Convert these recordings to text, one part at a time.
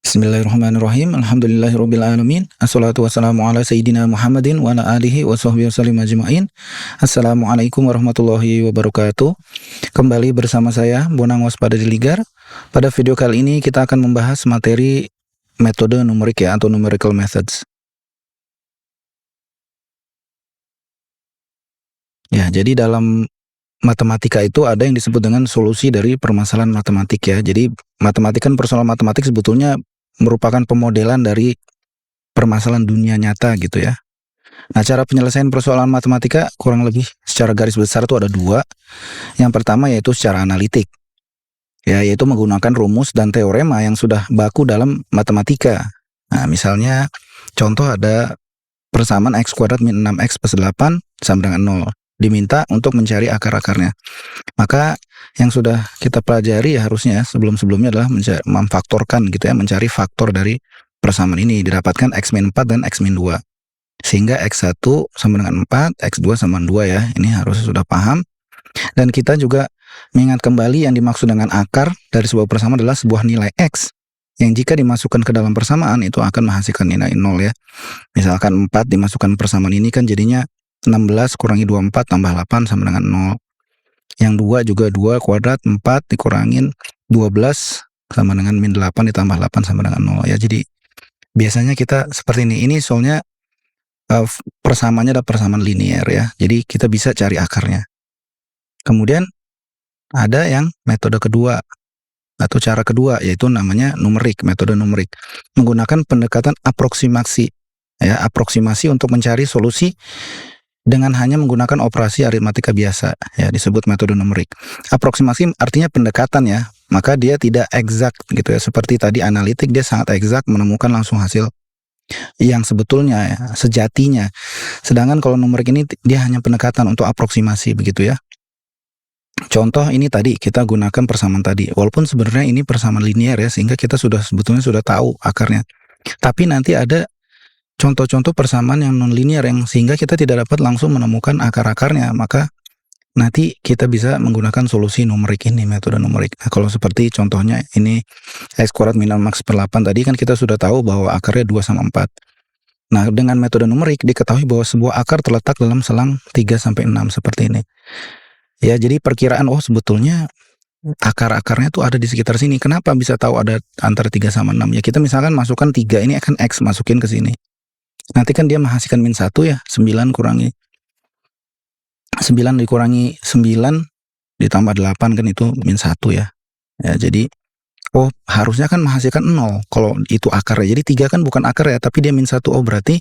Bismillahirrahmanirrahim. Alhamdulillahirabbil alamin. Assalatu wassalamu ala sayyidina Muhammadin wa ala alihi wa sahbihi wasallim ajmain. Assalamualaikum warahmatullahi wabarakatuh. Kembali bersama saya Bonang Waspada Diligar. Pada video kali ini kita akan membahas materi metode numerik ya, atau numerical methods. Ya, jadi dalam matematika itu ada yang disebut dengan solusi dari permasalahan matematik ya. Jadi matematika kan persoalan matematik sebetulnya merupakan pemodelan dari permasalahan dunia nyata gitu ya. Nah, cara penyelesaian persoalan matematika kurang lebih secara garis besar itu ada dua. Yang pertama yaitu secara analitik. Ya, yaitu menggunakan rumus dan teorema yang sudah baku dalam matematika. Nah, misalnya contoh ada persamaan x kuadrat min 6x plus 8 sama dengan 0. Diminta untuk mencari akar-akarnya. Maka yang sudah kita pelajari ya harusnya sebelum-sebelumnya adalah memfaktorkan gitu ya, mencari faktor dari persamaan ini, didapatkan x min 4 dan x min 2. Sehingga x1 sama dengan 4, x2 sama dengan 2 ya. Ini harusnya sudah paham. Dan kita juga mengingat kembali yang dimaksud dengan akar dari sebuah persamaan adalah sebuah nilai x yang jika dimasukkan ke dalam persamaan itu akan menghasilkan nilai 0 ya. Misalkan 4 dimasukkan persamaan ini kan jadinya 16 kurangi 24 tambah 8 sama dengan 0. Yang 2 juga 2 kuadrat 4 dikurangin 12 sama dengan min 8 ditambah 8 sama dengan 0 ya. Jadi biasanya kita seperti ini. Ini soalnya persamaannya adalah persamaan linear ya. Jadi kita bisa cari akarnya. Kemudian ada yang metode kedua atau cara kedua yaitu namanya numerik, metode numerik. Menggunakan pendekatan aproksimasi ya, aproksimasi untuk mencari solusi dengan hanya menggunakan operasi aritmatika biasa ya, disebut metode numerik. Aproksimasi artinya pendekatan ya, maka dia tidak exact gitu ya, seperti tadi analitik dia sangat exact menemukan langsung hasil yang sebetulnya ya, sejatinya. Sedangkan kalau numerik ini dia hanya pendekatan untuk aproksimasi begitu ya. Contoh ini tadi kita gunakan persamaan tadi, walaupun sebenarnya ini persamaan linear ya, sehingga kita sebetulnya sudah tahu akarnya. Tapi nanti ada contoh-contoh persamaan yang non-linear yang sehingga kita tidak dapat langsung menemukan akar-akarnya, maka nanti kita bisa menggunakan solusi numerik ini, metode numerik. Nah, kalau seperti contohnya ini x kuadrat min 6x per 8 tadi kan kita sudah tahu bahwa akarnya 2 sama 4. Nah, dengan metode numerik diketahui bahwa sebuah akar terletak dalam selang 3 sampai 6 seperti ini. Ya, jadi perkiraan sebetulnya akar-akarnya tuh ada di sekitar sini. Kenapa bisa tahu ada antara 3 sama 6? Ya kita misalkan masukkan 3 ini akan x masukin ke sini. Nanti kan dia menghasilkan min 1 ya, 9 dikurangi 9 ditambah 8 kan itu min 1 ya. Ya jadi harusnya kan menghasilkan 0 kalau itu akarnya. Jadi 3 kan bukan akar ya, tapi dia min 1. Berarti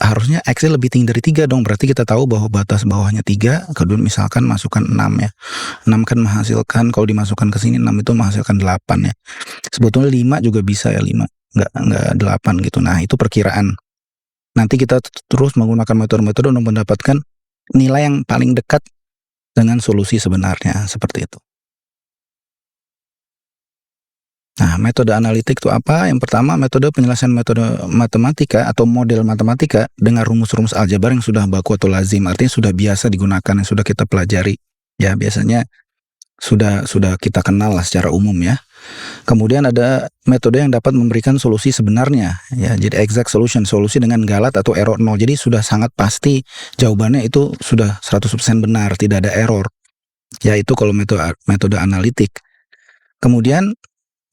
harusnya x-nya lebih tinggi dari 3 dong. Berarti kita tahu bahwa batas bawahnya 3, kedua misalkan masukkan 6 ya. 6 kan menghasilkan, kalau dimasukkan ke sini 6 itu menghasilkan 8 ya. Sebetulnya 5 juga bisa ya, 5. Enggak 8 gitu. Nah, itu perkiraan. Nanti kita terus menggunakan metode-metode untuk mendapatkan nilai yang paling dekat dengan solusi sebenarnya, seperti itu. Nah, metode analitik itu apa? Yang pertama, metode penyelesaian metode matematika atau model matematika dengan rumus-rumus aljabar yang sudah baku atau lazim, artinya sudah biasa digunakan, yang sudah kita pelajari. Ya, biasanya sudah kita kenal lah secara umum ya. Kemudian ada metode yang dapat memberikan solusi sebenarnya ya, jadi exact solution, solusi dengan galat atau error 0. Jadi sudah sangat pasti jawabannya itu sudah 100% benar, tidak ada error. Yaitu kalau metode analitik. Kemudian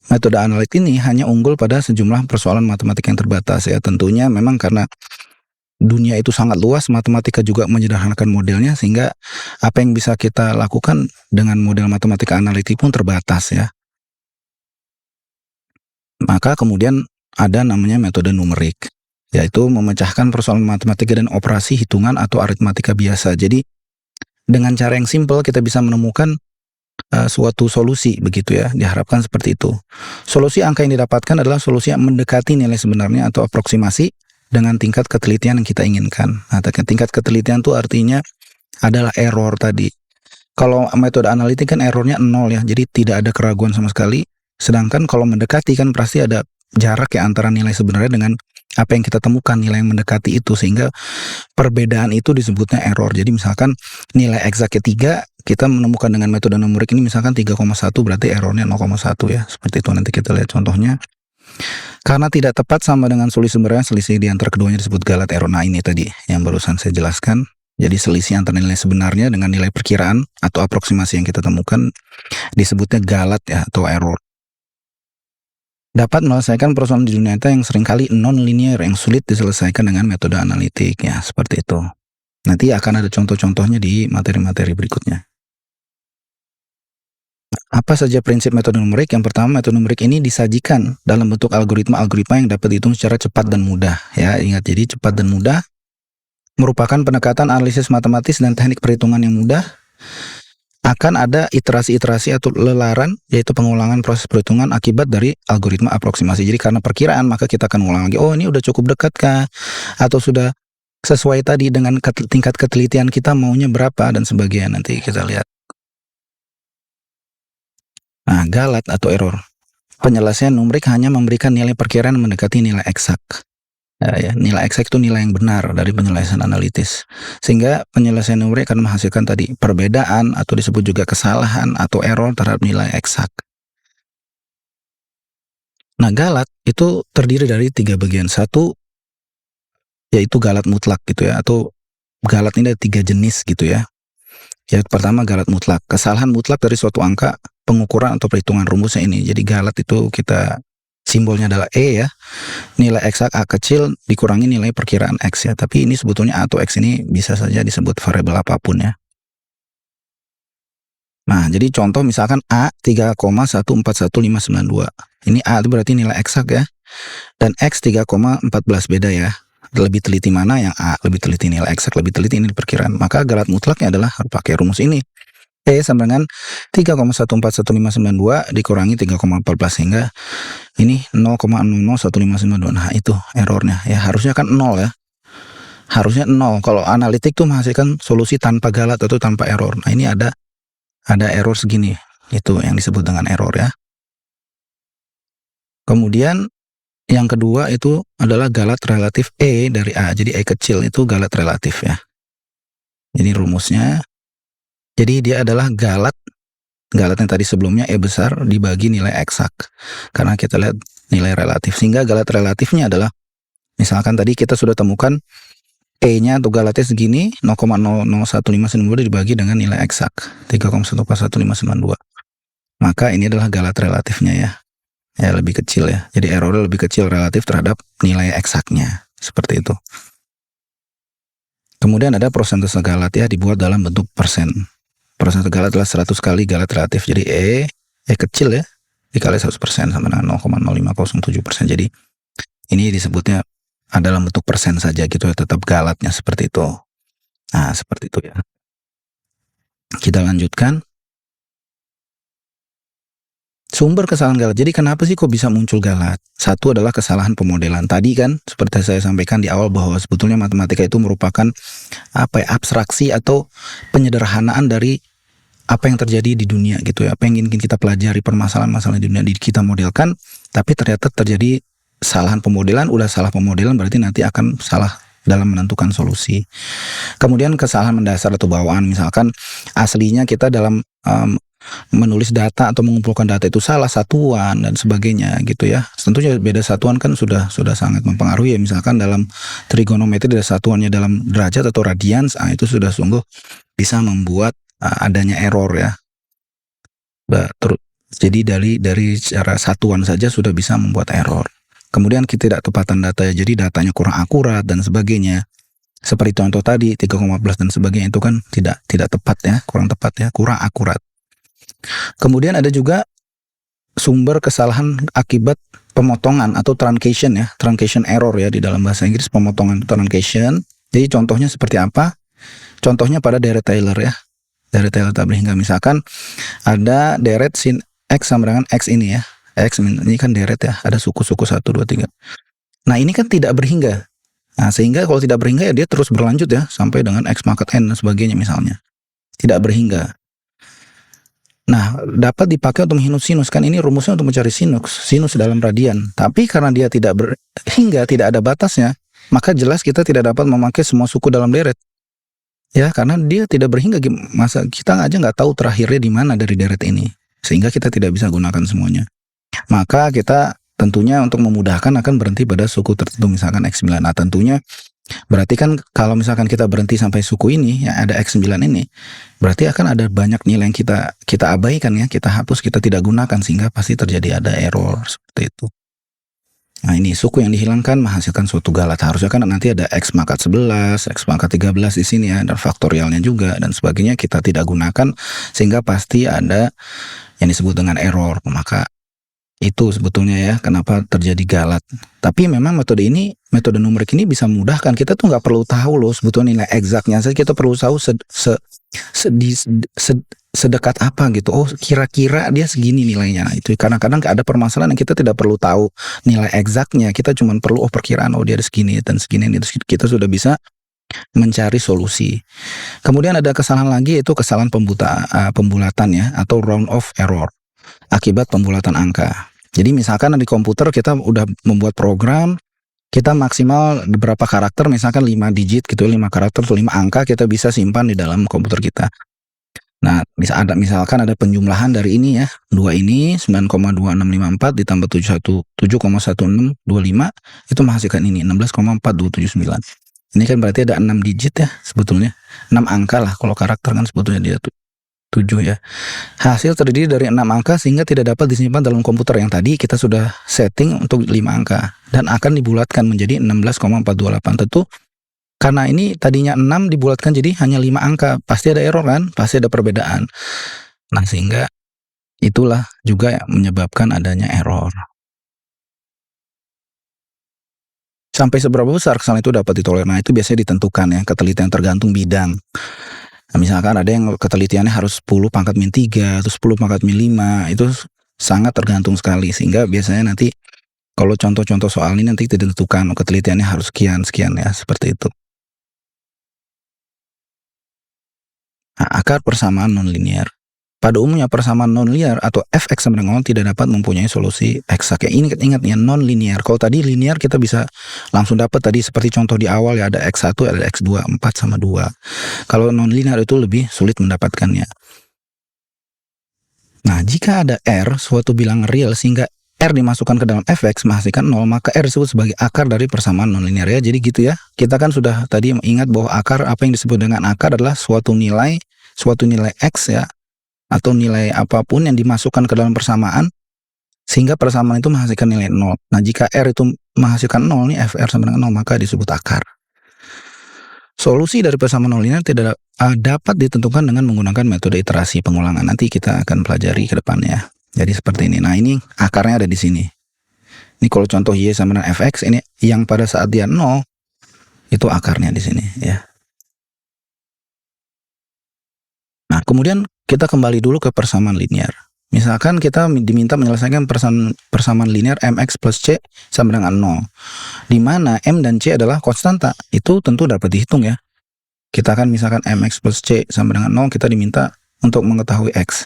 metode analitik ini hanya unggul pada sejumlah persoalan matematika yang terbatas ya. Tentunya memang karena dunia itu sangat luas, matematika juga menyederhanakan modelnya, sehingga apa yang bisa kita lakukan dengan model matematika analitik pun terbatas ya. Maka kemudian ada namanya metode numerik, yaitu memecahkan persoalan matematika dan operasi hitungan atau aritmatika biasa. Jadi dengan cara yang simpel kita bisa menemukan suatu solusi begitu ya, diharapkan seperti itu. Solusi angka yang didapatkan adalah solusi yang mendekati nilai sebenarnya atau aproksimasi dengan tingkat ketelitian yang kita inginkan. Nah, tingkat ketelitian itu artinya adalah error tadi. Kalau metode analitik kan errornya 0 ya, jadi tidak ada keraguan sama sekali. Sedangkan kalau mendekati kan pasti ada jarak ya antara nilai sebenarnya dengan apa yang kita temukan, nilai yang mendekati itu, sehingga perbedaan itu disebutnya error. Jadi misalkan nilai eksaknya 3, kita menemukan dengan metode numerik ini misalkan 3,1, berarti errornya 0,1 ya. Seperti itu, nanti kita lihat contohnya. Karena tidak tepat sama dengan solusi sebenarnya, selisih di antara keduanya disebut galat error. Nah, ini tadi yang barusan saya jelaskan. Jadi selisih antara nilai sebenarnya dengan nilai perkiraan atau aproksimasi yang kita temukan disebutnya galat ya, atau error. Dapat menyelesaikan persoalan di dunia nyata yang seringkali non-linear, yang sulit diselesaikan dengan metode analitik ya, seperti itu. Nanti akan ada contoh-contohnya di materi-materi berikutnya. Apa saja prinsip metode numerik? Yang pertama, metode numerik ini disajikan dalam bentuk algoritma-algoritma yang dapat dihitung secara cepat dan mudah ya. Ingat, jadi cepat dan mudah merupakan pendekatan analisis matematis dan teknik perhitungan yang mudah. Akan ada iterasi-iterasi atau lelaran, yaitu pengulangan proses perhitungan akibat dari algoritma aproksimasi. Jadi karena perkiraan, maka kita akan ulang lagi. Oh, ini udah cukup dekat kah? Atau sudah sesuai tadi dengan tingkat ketelitian kita, maunya berapa dan sebagainya. Nanti kita lihat. Nah, galat atau error. Penyelesaian numerik hanya memberikan nilai perkiraan mendekati nilai eksak. Ya, nilai eksak itu nilai yang benar dari penyelesaian analitis. Sehingga penyelesaian numerik akan menghasilkan tadi perbedaan atau disebut juga kesalahan atau error terhadap nilai eksak. Nah, galat itu terdiri dari 3 bagian. Satu, yaitu galat mutlak gitu ya, atau galat ini ada 3 jenis gitu ya. Yang pertama, galat mutlak. Kesalahan mutlak dari suatu angka, pengukuran atau perhitungan rumusnya ini. Jadi galat itu kita simbolnya adalah E ya. Nilai eksak A kecil dikurangi nilai perkiraan X ya. Tapi ini sebetulnya A atau X ini bisa saja disebut variabel apapun ya. Nah, jadi contoh misalkan A 3,141592. Ini A itu berarti nilai eksak ya. Dan X 3,14 beda ya. Lebih teliti mana yang A, lebih teliti nilai eksak, lebih teliti ini perkiraan. Maka galat mutlaknya adalah pakai rumus ini. E sama dengan 3,141592 dikurangi 3,14 sehingga ini 0,001592. Nah, itu errornya ya. Harusnya kan 0 ya. Harusnya 0. Kalau analitik tuh menghasilkan solusi tanpa galat atau tanpa error. Nah, ini ada error segini. Itu yang disebut dengan error ya. Kemudian yang kedua itu adalah galat relatif E dari A. Jadi E kecil itu galat relatif ya. Jadi rumusnya, jadi dia adalah galatnya tadi sebelumnya E besar dibagi nilai eksak. Karena kita lihat nilai relatif. Sehingga galat relatifnya adalah, misalkan tadi kita sudah temukan E-nya atau galatnya segini, 0,00152 dibagi dengan nilai eksak, 3,141592. Maka ini adalah galat relatifnya ya. Ya, lebih kecil ya. Jadi errornya lebih kecil relatif terhadap nilai eksaknya. Seperti itu. Kemudian ada persentase galat ya, dibuat dalam bentuk persen. Persentase galat adalah 100 kali galat relatif. Jadi E kecil ya, dikali 100% sama dengan 0,0507%. Jadi ini disebutnya dalam bentuk persen saja gitu ya, tetap galatnya seperti itu. Nah, seperti itu ya. Kita lanjutkan. Sumber kesalahan galat. Jadi kenapa sih kok bisa muncul galat? Satu adalah kesalahan pemodelan. Tadi kan seperti saya sampaikan di awal bahwa sebetulnya matematika itu merupakan abstraksi atau penyederhanaan dari apa yang terjadi di dunia gitu ya. Apa yang ingin kita pelajari, permasalahan-masalah di dunia kita modelkan, tapi ternyata terjadi kesalahan pemodelan. Udah salah pemodelan berarti nanti akan salah dalam menentukan solusi. Kemudian kesalahan mendasar atau bawaan, misalkan aslinya kita dalam menulis data atau mengumpulkan data itu salah satuan dan sebagainya gitu ya. Tentunya beda satuan kan sudah sangat mempengaruhi ya. Misalkan dalam trigonometri ada satuannya dalam derajat atau radians, itu sudah sungguh bisa membuat adanya error ya. Jadi dari cara satuan saja sudah bisa membuat error. Kemudian ketidaktepatan data ya, jadi datanya kurang akurat dan sebagainya. Seperti contoh tadi 3,14 dan sebagainya itu kan tidak tepat ya, kurang tepat ya, kurang akurat. Kemudian ada juga sumber kesalahan akibat pemotongan atau truncation ya, truncation error ya di dalam bahasa Inggris, pemotongan truncation. Jadi contohnya seperti apa? Contohnya pada deret Taylor ya. Deret Taylor tak berhingga, misalkan ada deret sin X sama dengan X ini ya. X ini kan deret ya, ada suku-suku 1, 2, 3. Nah, ini kan tidak berhingga. Nah, sehingga kalau tidak berhingga ya dia terus berlanjut ya sampai dengan X pangkat N dan sebagainya misalnya. Tidak berhingga. Nah, dapat dipakai untuk menghitung sinus, kan ini rumusnya untuk mencari sinus dalam radian. Tapi karena dia hingga tidak ada batasnya, maka jelas kita tidak dapat memakai semua suku dalam deret. Ya, karena dia tidak berhingga, masa kita aja nggak tahu terakhirnya di mana dari deret ini. Sehingga kita tidak bisa gunakan semuanya. Maka kita tentunya untuk memudahkan akan berhenti pada suku tertentu, misalkan X9. Nah, tentunya berarti kan kalau misalkan kita berhenti sampai suku ini, yang ada X9 ini, berarti akan ada banyak nilai yang kita abaikan ya, kita hapus, kita tidak gunakan, sehingga pasti terjadi ada error seperti itu. Nah, ini suku yang dihilangkan menghasilkan suatu galat. Harusnya kan nanti ada X pangkat 11, X pangkat 13 di sini ya, dan faktorialnya juga dan sebagainya kita tidak gunakan, sehingga pasti ada yang disebut dengan error. Maka itu sebetulnya ya kenapa terjadi galat. Tapi memang metode numerik ini bisa memudahkan. Kita tuh nggak perlu tahu loh sebetulnya nilai eksaknya. Kita perlu tahu sedekat apa gitu. Oh, kira-kira dia segini nilainya. Nah, itu kadang-kadang ada permasalahan yang kita tidak perlu tahu nilai eksaknya. Kita cuma perlu perkiraan, dia ada segini dan segini. Kita sudah bisa mencari solusi. Kemudian ada kesalahan lagi, yaitu kesalahan pembulatan ya, atau round off error akibat pembulatan angka. Jadi misalkan di komputer kita udah membuat program, kita maksimal beberapa karakter, misalkan 5 digit gitu, 5 karakter atau 5 angka kita bisa simpan di dalam komputer kita. Nah, misalkan ada penjumlahan dari ini ya, 2 ini 9,2654 ditambah 7,1625 itu menghasilkan ini 16,4279. Ini kan berarti ada 6 digit ya sebetulnya. 6 angka lah kalau karakter kan sebetulnya dia 7 ya. Hasil terdiri dari 6 angka sehingga tidak dapat disimpan dalam komputer yang tadi kita sudah setting untuk 5 angka dan akan dibulatkan menjadi 16,428. Tentu karena ini tadinya 6 dibulatkan jadi hanya 5 angka, pasti ada error kan? Pasti ada perbedaan. Nah, sehingga itulah juga yang menyebabkan adanya error. Sampai seberapa besar kesalahan itu dapat ditolerir? Nah, itu biasanya ditentukan ya, ketelitian tergantung bidang. Nah, misalkan ada yang ketelitiannya harus 10 pangkat min 3 atau 10 pangkat min 5, itu sangat tergantung sekali, sehingga biasanya nanti kalau contoh-contoh soal ini nanti tidak ditentukan ketelitiannya harus sekian ya, seperti itu. Nah, akar persamaan nonlinear. Pada umumnya persamaan nonlinear atau f(x) sama dengan 0 tidak dapat mempunyai solusi eksak. Ya, ingat ya, nonlinear. Kalau tadi linear kita bisa langsung dapat tadi seperti contoh di awal ya, ada x1, ada x2, 4 sama 2. Kalau nonlinear itu lebih sulit mendapatkannya. Nah, jika ada R, suatu bilangan real sehingga R dimasukkan ke dalam f(x) menghasilkan 0, maka R disebut sebagai akar dari persamaan nonlinear ya. Jadi gitu ya. Kita kan sudah tadi ingat bahwa akar, apa yang disebut dengan akar adalah suatu nilai x ya, atau nilai apapun yang dimasukkan ke dalam persamaan sehingga persamaan itu menghasilkan nilai 0. Nah, jika R itu menghasilkan 0 nih, FR sama dengan 0, maka disebut akar. Solusi dari persamaan nonlinear tidak dapat ditentukan dengan menggunakan metode iterasi pengulangan. Nanti kita akan pelajari ke depannya. Jadi seperti ini. Nah, ini akarnya ada di sini. Ini kalau contoh Y sama dengan fx, ini yang pada saat dia 0 itu akarnya di sini ya. Nah, kemudian kita kembali dulu ke persamaan linear. Misalkan kita diminta menyelesaikan persamaan linear mx plus c sama dengan 0, di mana m dan c adalah konstanta. Itu tentu dapat dihitung ya. Kita kan misalkan mx plus c sama dengan 0, kita diminta untuk mengetahui x.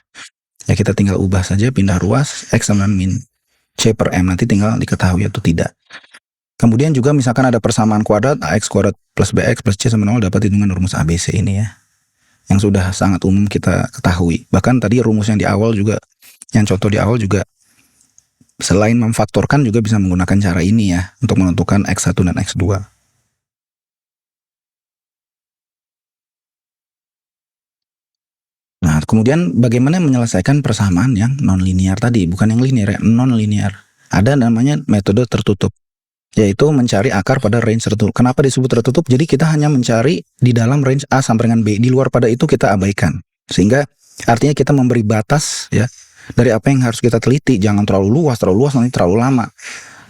Ya, kita tinggal ubah saja, pindah ruas, x sama dengan min c per m, nanti tinggal diketahui atau tidak. Kemudian juga misalkan ada persamaan kuadrat, ax kuadrat plus bx plus c sama 0 dapat dengan rumus ABC ini ya, yang sudah sangat umum kita ketahui. Bahkan tadi rumus yang di awal juga, yang contoh di awal juga, selain memfaktorkan juga bisa menggunakan cara ini ya, untuk menentukan x1 dan x2. Nah, kemudian bagaimana menyelesaikan persamaan yang non-linear tadi, bukan yang linear ya, non-linear. Ada namanya metode tertutup, yaitu mencari akar pada range tertutup. Kenapa disebut tertutup? Jadi kita hanya mencari di dalam range A sampai dengan B, di luar pada itu kita abaikan. Sehingga artinya kita memberi batas ya, dari apa yang harus kita teliti. Jangan terlalu luas nanti terlalu lama.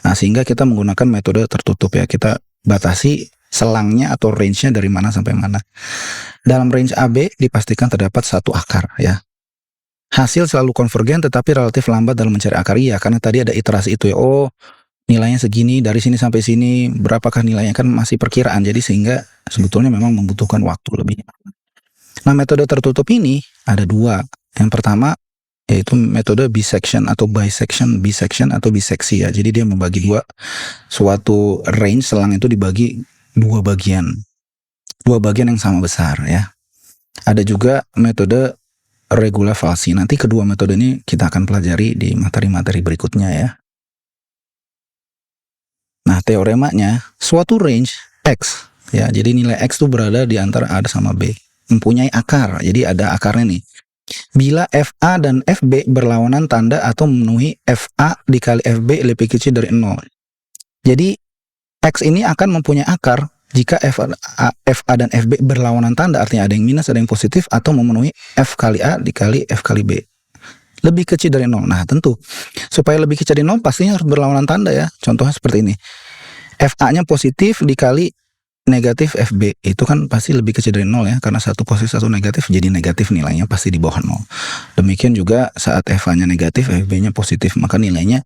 Nah, sehingga kita menggunakan metode tertutup ya, kita batasi selangnya atau range-nya dari mana sampai mana. Dalam range AB dipastikan terdapat satu akar ya. Hasil selalu konvergen tetapi relatif lambat dalam mencari akar. Iya, karena tadi ada iterasi itu ya. Oh, nilainya segini, dari sini sampai sini, berapakah nilainya, kan masih perkiraan. Jadi sehingga sebetulnya memang membutuhkan waktu lebih. Nah, metode tertutup ini ada dua. Yang pertama, yaitu metode bisection atau biseksi ya. Jadi dia membagi dua suatu range selang itu dibagi dua bagian yang sama besar ya. Ada juga metode regula falsi. Nanti kedua metode ini kita akan pelajari di materi-materi berikutnya ya. Nah, teoremanya suatu range X ya. Jadi nilai X itu berada di antara A sama B, mempunyai akar. Jadi ada akarnya nih. Bila FA dan FB berlawanan tanda atau memenuhi FA dikali FB lebih kecil dari 0. Jadi X ini akan mempunyai akar jika FA dan FB berlawanan tanda, artinya ada yang minus, ada yang positif, atau memenuhi F kali A dikali F kali B lebih kecil dari 0. Nah, tentu supaya lebih kecil dari 0 pastinya harus berlawanan tanda ya. Contohnya seperti ini. FA-nya positif dikali negatif FB, itu kan pasti lebih kecil dari 0 ya, karena satu positif satu negatif, jadi negatif nilainya pasti di bawah 0. Demikian juga saat FA-nya negatif, FB-nya positif, maka nilainya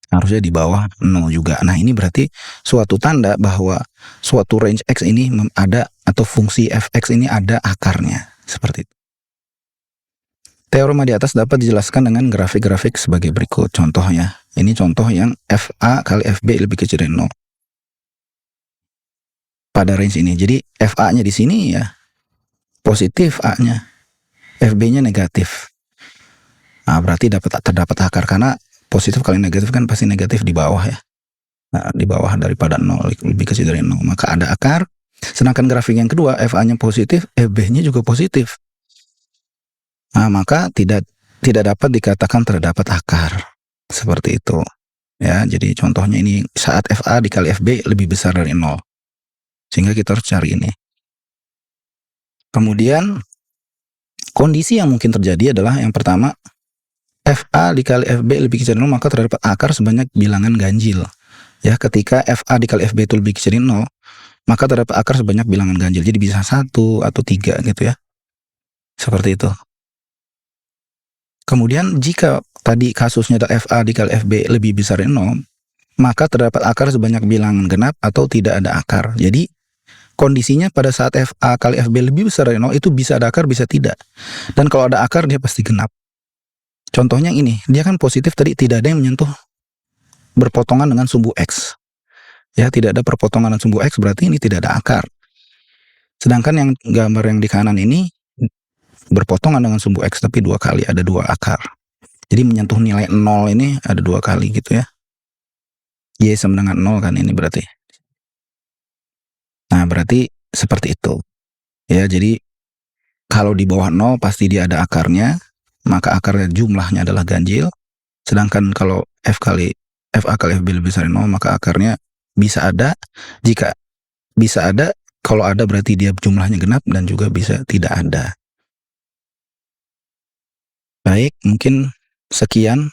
harusnya di bawah 0 juga. Nah, ini berarti suatu tanda bahwa suatu range X ini ada, atau fungsi Fx ini ada akarnya, seperti itu. Teorema di atas dapat dijelaskan dengan grafik-grafik sebagai berikut. Contohnya, ini contoh yang FA kali FB lebih kecil dari 0. Pada range ini. Jadi FA-nya di sini ya positif A-nya, FB-nya negatif. Nah, berarti terdapat akar, karena positif kali negatif kan pasti negatif di bawah ya. Nah, di bawah daripada 0, lebih kecil dari 0, maka ada akar. Sedangkan grafik yang kedua, FA-nya positif, FB-nya juga positif. Nah, maka tidak dapat dikatakan terdapat akar. Seperti itu. Ya, jadi contohnya ini saat FA dikali FB lebih besar dari 0. Sehingga kita harus cari ini. Kemudian kondisi yang mungkin terjadi adalah yang pertama, FA dikali FB lebih kecil dari 0, maka terdapat akar sebanyak bilangan ganjil. Ya, ketika FA dikali FB itu lebih kecil dari 0, maka terdapat akar sebanyak bilangan ganjil. Jadi bisa 1 atau 3 gitu ya. Seperti itu. Kemudian jika tadi kasusnya adalah FA dikali FB lebih besar dari 0, maka terdapat akar sebanyak bilangan genap atau tidak ada akar. Jadi kondisinya pada saat FA kali FB lebih besar dari 0 itu bisa ada akar, bisa tidak. Dan kalau ada akar dia pasti genap. Contohnya ini, dia kan positif tadi, tidak ada yang menyentuh berpotongan dengan sumbu X. Ya, tidak ada perpotongan dengan sumbu X, berarti ini tidak ada akar. Sedangkan yang gambar yang di kanan ini berpotongan dengan sumbu X tapi 2 kali, ada 2 akar. Jadi menyentuh nilai 0 ini ada 2 kali gitu ya. Y sama dengan 0 kan ini berarti. Nah, berarti seperti itu. Ya, jadi kalau di bawah 0 pasti dia ada akarnya, maka akarnya jumlahnya adalah ganjil. Sedangkan kalau FA kali FB lebih besar dari 0, maka akarnya bisa ada. Jika bisa ada, kalau ada berarti dia jumlahnya genap, dan juga bisa tidak ada. Baik, mungkin sekian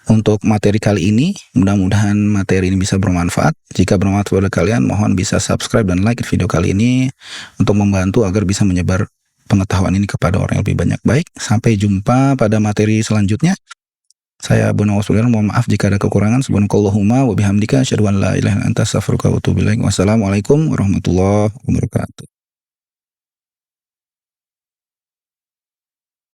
untuk materi kali ini. Mudah-mudahan materi ini bisa bermanfaat. Jika bermanfaat pada kalian, mohon bisa subscribe dan like video kali ini untuk membantu agar bisa menyebar pengetahuan ini kepada orang yang lebih banyak. Baik, sampai jumpa pada materi selanjutnya. Saya Abu Nawas, mohon maaf jika ada kekurangan. Subhanakallahumma wa bihamdika asyhadu an la ilaha illa anta astaghfiruka wa atubu ilaik. Wassalamualaikum warahmatullahi wabarakatuh.